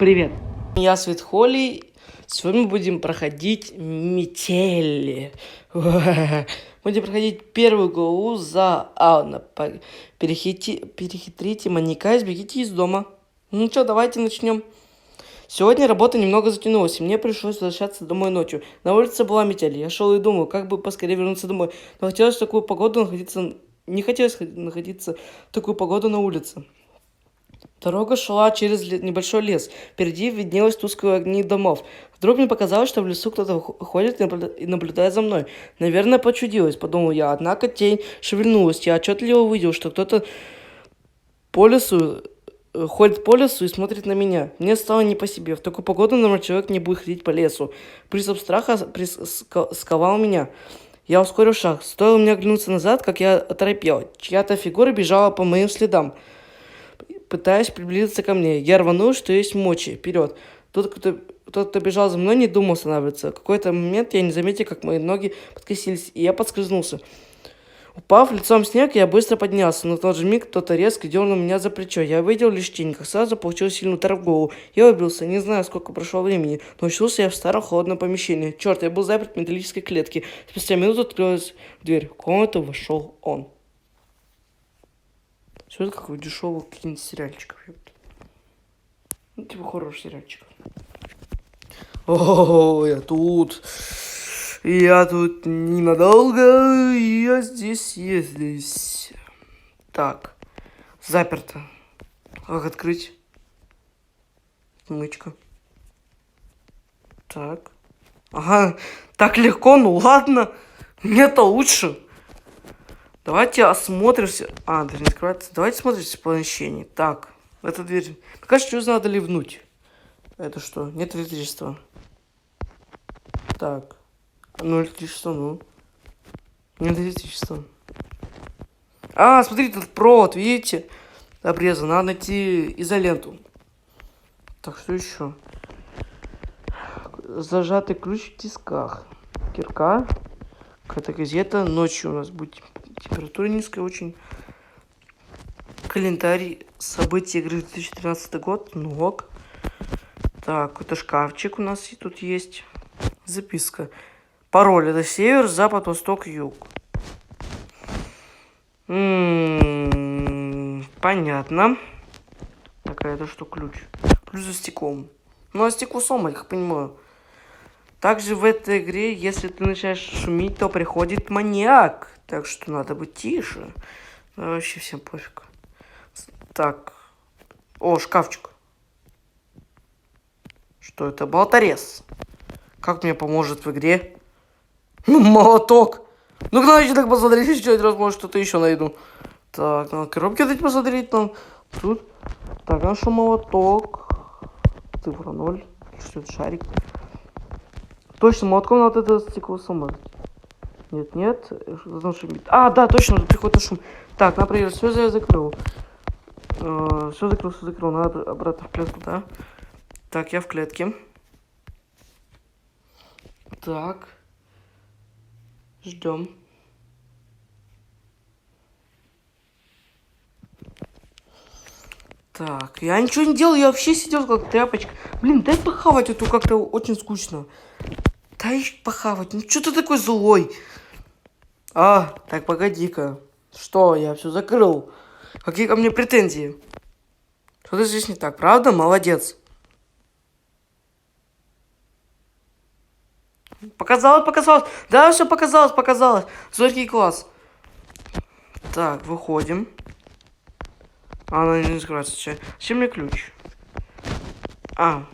Привет. Я Свет Холли. Сегодня мы будем проходить метели. Будем проходить первую главу за Алана. Перехитрите маньяка и сбегите из дома. Ну что, давайте начнем. Сегодня работа немного затянулась, и мне пришлось возвращаться домой ночью. На улице была метель. Я шел и думал, как бы поскорее вернуться домой. Но хотелось в такую погоду находиться... Не хотелось находиться в такую погоду на улице. Дорога шла через небольшой лес. Впереди виднелось тусклые огни домов. Вдруг мне показалось, что в лесу кто-то ходит и наблюдает за мной. Наверное, почудилось, подумал я. Однако тень шевельнулась. Я отчетливо увидел, что кто-то по лесу ходит по лесу и смотрит на меня. Мне стало не по себе. В такую погоду, наверное, человек не будет ходить по лесу. Приступ страха сковал меня. Я ускорил шаг. Стоило мне оглянуться назад, как я оторопел. Чья-то фигура бежала по моим следам, пытаясь приблизиться ко мне. Я рванул, что есть мочи, вперед. Тот, кто бежал за мной, не думал останавливаться. В какой-то момент я не заметил, как мои ноги подкосились, и я подскользнулся. Упав лицом в снег, я быстро поднялся, но в тот же миг кто-то резко дернул меня за плечо. Я увидел лишь тень, как сразу получил сильный удар в голову. Я убился, не знаю, сколько прошло времени, но очнулся я в старом холодном помещении. Черт, я был заперт в металлической клетке. Спустя минуту открылась дверь. В комнату вошел он. Все это как у дешевых каких-нибудь сериальчиков. Ну, типа хороший сериальчик. О, я тут. Я тут ненадолго. Я здесь. Так. Заперто. Как открыть? Смычка. Так. Ага. Так легко, ну ладно. Мне-то лучше. Давайте осмотримся. А, дверь не открывается. Давайте смотримся в помещении. Так, эта дверь. Пока что надо ливнуть. Это что? Нет электричества. Так. Ну, электричество, ну. Нет электричества. А, смотрите, тут провод, видите? Обрезан. Надо найти изоленту. Так, что еще? Зажатый ключ в тисках. Кирка. Какая-то газета. Ночью у нас будет температура низкая очень. Календарь событий игры 2013 год. Ну ок. Так, это шкафчик у нас и тут есть. Записка. Пароль. Это север, запад, восток, юг. Понятно. Так, а это что, ключ? Ключ за стеклом. Ну, а стекло сломано, я понимаю. Также в этой игре, если ты начинаешь шуметь, то приходит маньяк. Так что надо быть тише. Да, вообще всем пофиг. Так. О, шкафчик. Что это? Болторез. Как мне поможет в игре? Ну, молоток. Ну, давайте так посмотреть, еще один раз, может, что-то еще найду. Так, надо коробки дать посмотреть там. Тут. Так, наш молоток. Цифра 0. Что это, шарик? Точно, молотком надо это стекло сломать. Нет. А, да, точно, тут приходит шум. Так, например, все я закрыл. Все закрыл. Надо обратно в клетку, да? Так, я в клетке. Так. Ждем. Так, я ничего не делал, я вообще сидел как тряпочка. Блин, дай похавать, а то как-то очень скучно. Дай похавать, ну что ты такой злой? А, так, погоди-ка. Что, я все закрыл. Какие ко мне претензии? Что-то здесь не так, правда? Молодец. Показалось. Да, все показалось. Зоркий класс. Так, выходим. Она не закрывается. Чем мне ключ? А.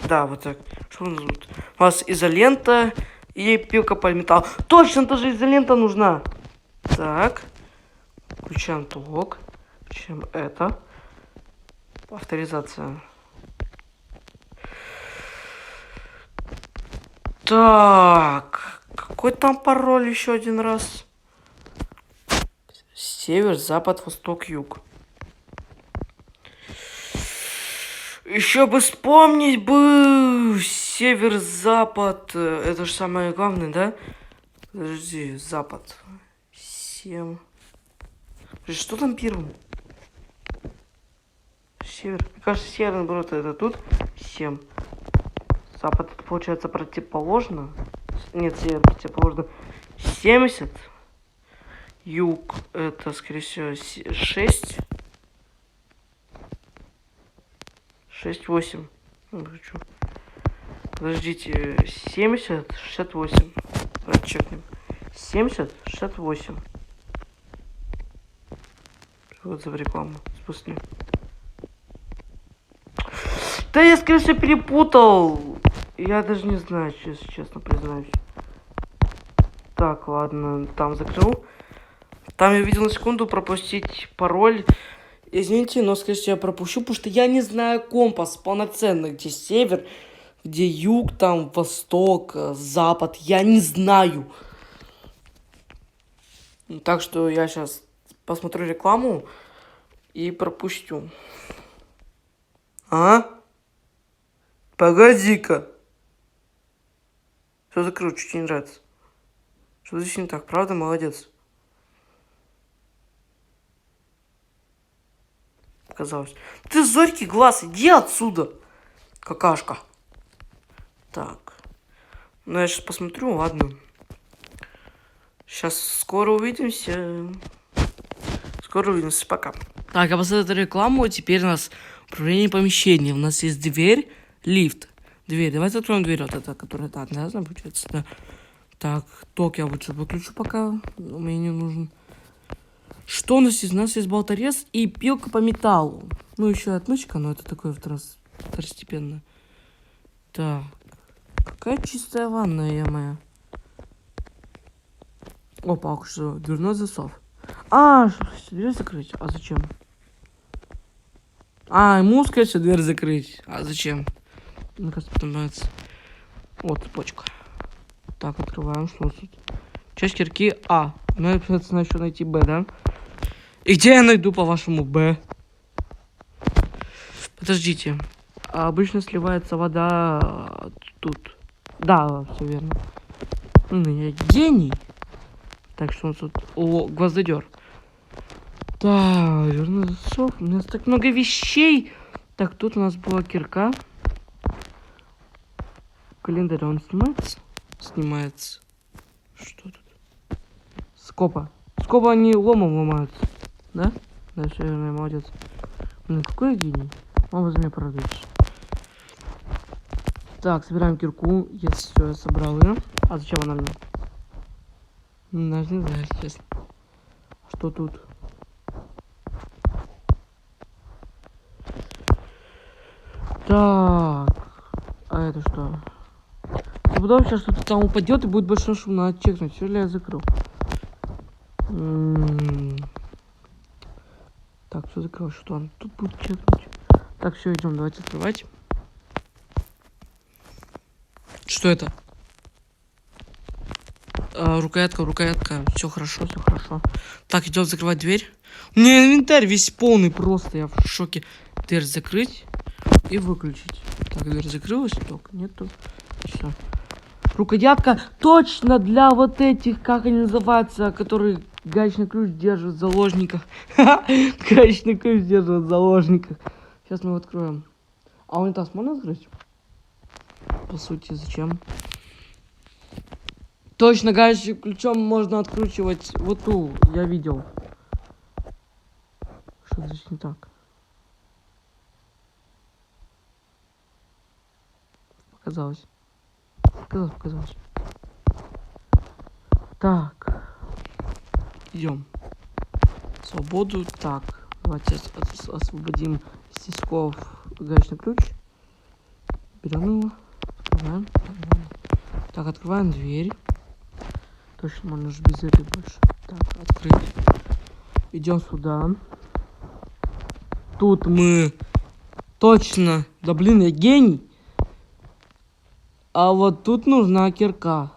Да, вот так. Что у нас тут? У нас изолента и пилка по металлу. Точно, тоже изолента нужна. Так. Включаем толок. Включаем это. Авторизация. Так. Какой там пароль еще один раз? Север, запад, восток, юг. Еще бы вспомнить бы север, запад. Это же самое главное, да? Подожди, запад. 7. Что там первым? север. Мне кажется, север, наоборот, это тут 7. Запад, это получается противоположно. Нет, север противоположно. 70. Юг, это, скорее всего, 6. 6, 8. Хочу. Подождите, 70, 68. Давайте чекнем. 70, 68. Вот за рекламу. Спусти. Да я, скорее всего, перепутал. Я даже не знаю, если честно признаюсь. Так, ладно, там закрыл. Там я видел на секунду пропустить пароль. Извините, но, скорее всего, я пропущу, потому что я не знаю компас полноценный, где север, где юг, там восток, запад. Я не знаю. Так что я сейчас посмотрю рекламу и пропущу. А? Погоди-ка. Все закрыл, чуть не нравится. Что здесь не так, правда? Молодец. Показалось. Ты зоркий глаз, иди отсюда. Какашка. Так. Ну, я сейчас посмотрю, ладно. Сейчас скоро увидимся. Скоро увидимся, пока. Так, а после этой рекламы теперь у нас управление помещением. У нас есть дверь, лифт. Дверь. Давайте откроем дверь, вот эта, которая так, да, получается, да. Так, ток я лучше выключу пока. Мне не нужен. Что у нас есть? У нас есть болторез и пилка по металлу. Ну, еще и отмычка, но это такое второстепенно. Так. Какая чистая ванная, я моя. Опа, что? Дверной засов. А, дверь закрыть? А зачем? А, ему, скорее всего, дверь закрыть. А зачем? Мне кажется, потом нравится. Вот цепочка. Так, открываем. Что у нас тут? Часть кирки А. Ну, я, соответственно, еще найти Б, да? И где я найду, по-вашему, Б? Подождите. А обычно сливается вода тут. Да, все верно. Я гений. Так, что у нас тут? О, гвоздодер. Так, верный засов. У нас так много вещей. Так, тут у нас была кирка. Календарь, он снимается? Снимается. Что тут? Скоба. Скоба они ломом ломаются. Да? Да, все верно, молодец. Блин, какой я гений. Он возьми, порадуется. Так, собираем кирку. Есть, все, я собрал ее. А зачем она мне? Даже не знаю, если честно. Что тут? Так. А это что? Потом сейчас что-то там упадет и будет большой шум. Надо чекнуть. Все ли я закрыл? Так, все закрыл. Что он тут будет чекнуть? Так, все, идем. Давайте открывать. Что это? Рукоятка. Все хорошо, все хорошо. Так, идем закрывать дверь. У меня инвентарь весь полный просто. Я в шоке. Дверь закрыть и выключить. Так, дверь закрылась. Только нету. Все. Рукоятка точно для вот этих, как они называются, которые гаечный ключ держат в заложниках. Гаечный ключ держат в заложниках. Сейчас мы его откроем. А унитаз можно открыть? По сути, зачем? Точно, гаечным ключом можно откручивать вот ту, я видел. Что здесь не так? Показалось. Показалось. Так. Идем. Свободу. Так. Давайте освободим из тисков гаечный ключ. Берем его. Открываем. Так, открываем дверь. Точно, можно же без этой больше. Так, открыть. Идем сюда. Тут мы... Точно. Да блин, я гений. А вот тут нужна кирка.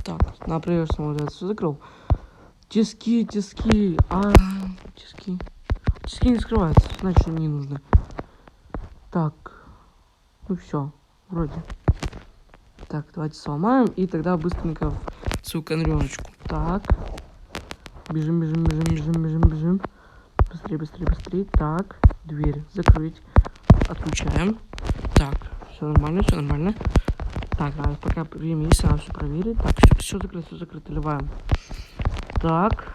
Так, на проверочном вот это все закрыл. Тиски. Тиски не скрываются, значит не нужны. Так. Ну все, вроде. Так, давайте сломаем и тогда быстренько в свою конверточку. Так. Бежим. Быстрее. Так. Дверь закрыть. Отключаем. Так, все нормально, все нормально. Так, пока время есть, надо все проверить. Так, все закрыто, ливаем. Так.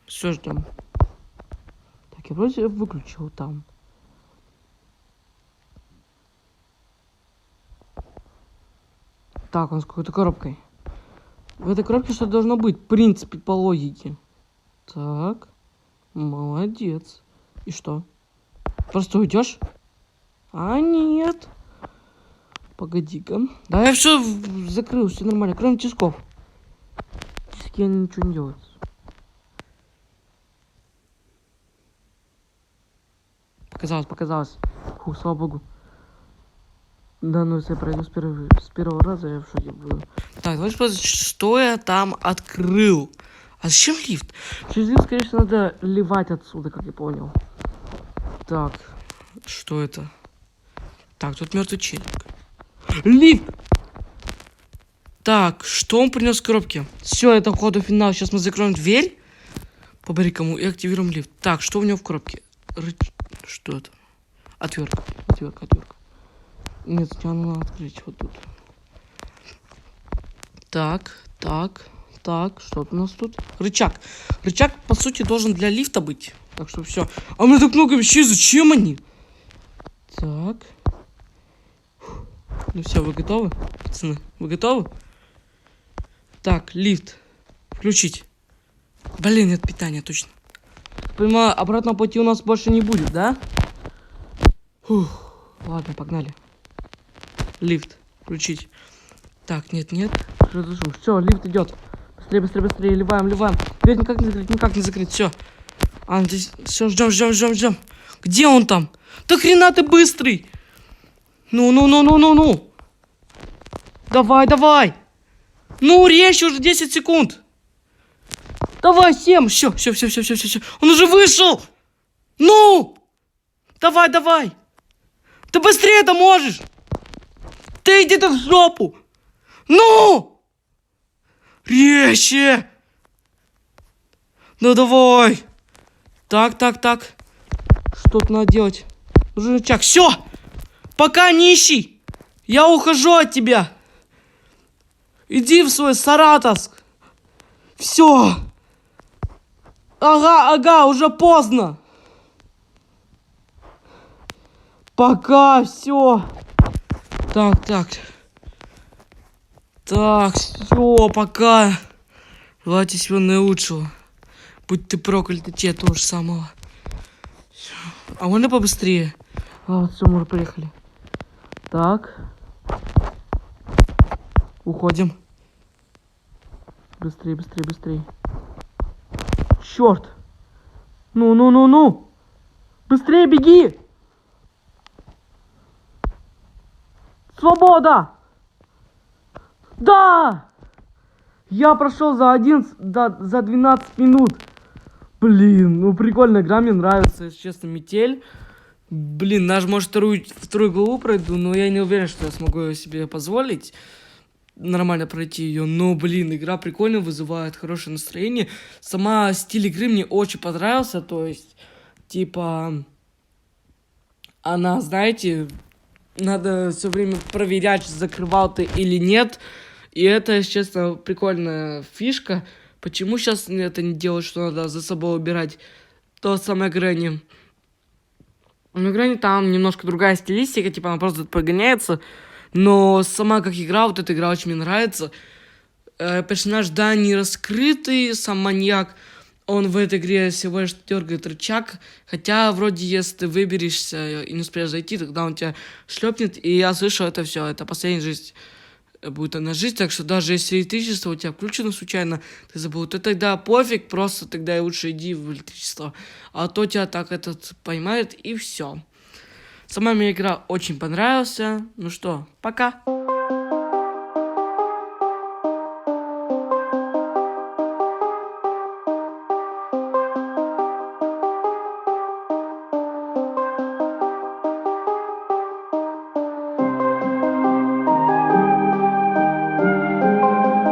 Все ждем. Так, я вроде выключил там. Так, он с какой-то коробкой. В этой коробке что-то должно быть, в принципе, по логике. Так. Молодец. И что? Просто уйдешь? А, нет. Погоди-ка. Да, я все закрыл, все нормально, кроме тисков. Тиски они ничего не делают. Показалось. Фу, слава богу. Да, ну если я пройду с первого раза, я в шоке буду. Так, давайте посмотрим, что я там открыл. А зачем лифт? Через лифт, скорее всего, надо ливать отсюда, как я понял. Так, что это? Так, тут мертвый челик. Лифт! Так, что он принес в коробке? Все, это ходу финал. Сейчас мы закроем дверь по баррикаму и активируем лифт. Так, что у него в коробке? Что это? Отвертка. Нет, сначала надо открыть вот тут. Так, что у нас тут? Рычаг. Рычаг, по сути, должен для лифта быть. Так что все. А у меня так много вещей, зачем они? Так. Ну все, вы готовы? Пацаны, вы готовы? Так, лифт. Включить. Блин, нет питания, точно. Понимаю, обратного пути у нас больше не будет, да? Фух. Ладно, погнали. Лифт. Включить. Так, нет. Все, лифт идет. Быстрее, ливаем. Дверь никак не закрыть, все. А, здесь, все, ждем. Где он там? Да хрена ты быстрый! Ну. Давай. Ну, режь уже 10 секунд. Давай, 7. Все. Он уже вышел. Ну! Давай. Ты быстрее-то можешь. Ты иди-то в жопу. Ну! Резче. Ну, давай. Так. Что-то надо делать. Рычаг. Все. Пока не ищи. Я ухожу от тебя. Иди в свой Саратовск. Все. Ага, уже поздно. Пока, все. Так, все, пока. Желайте всего наилучшего. Будь ты проклят, и тебе тоже самого. А можно побыстрее? Вот, все, мы уже приехали. Так. Уходим. Быстрее. Черт. Ну. Быстрее беги. Свобода. Да. Я прошел за 12 минут. Блин, ну прикольная игра, мне нравится, если честно, метель. Блин, даже, может, вторую главу пройду, но я не уверен, что я смогу ее себе позволить нормально пройти ее. Но, блин, игра прикольно вызывает хорошее настроение. Сама стиль игры мне очень понравился, то есть, типа, она, знаете, надо все время проверять, закрывал ты или нет. И это, если честно, прикольная фишка. Почему сейчас это не делают, что надо за собой убирать то самое Грэнни? Ну, Грэнни там немножко другая стилистика, типа она просто погоняется. Но сама как игра, вот эта игра очень мне нравится. Персонаж, да, не раскрытый, сам маньяк. Он в этой игре всего лишь дергает рычаг. Хотя, вроде, если ты выберешься и не успеешь зайти, тогда он тебя шлепнет. И я слышал, это все, это последняя жизнь. Будет она жить, так что даже если электричество у тебя включено случайно, ты забыл, то тогда пофиг, просто тогда и лучше иди в электричество. А то тебя так этот поймает, и все. Сама мне игра очень понравилась. Ну что, пока.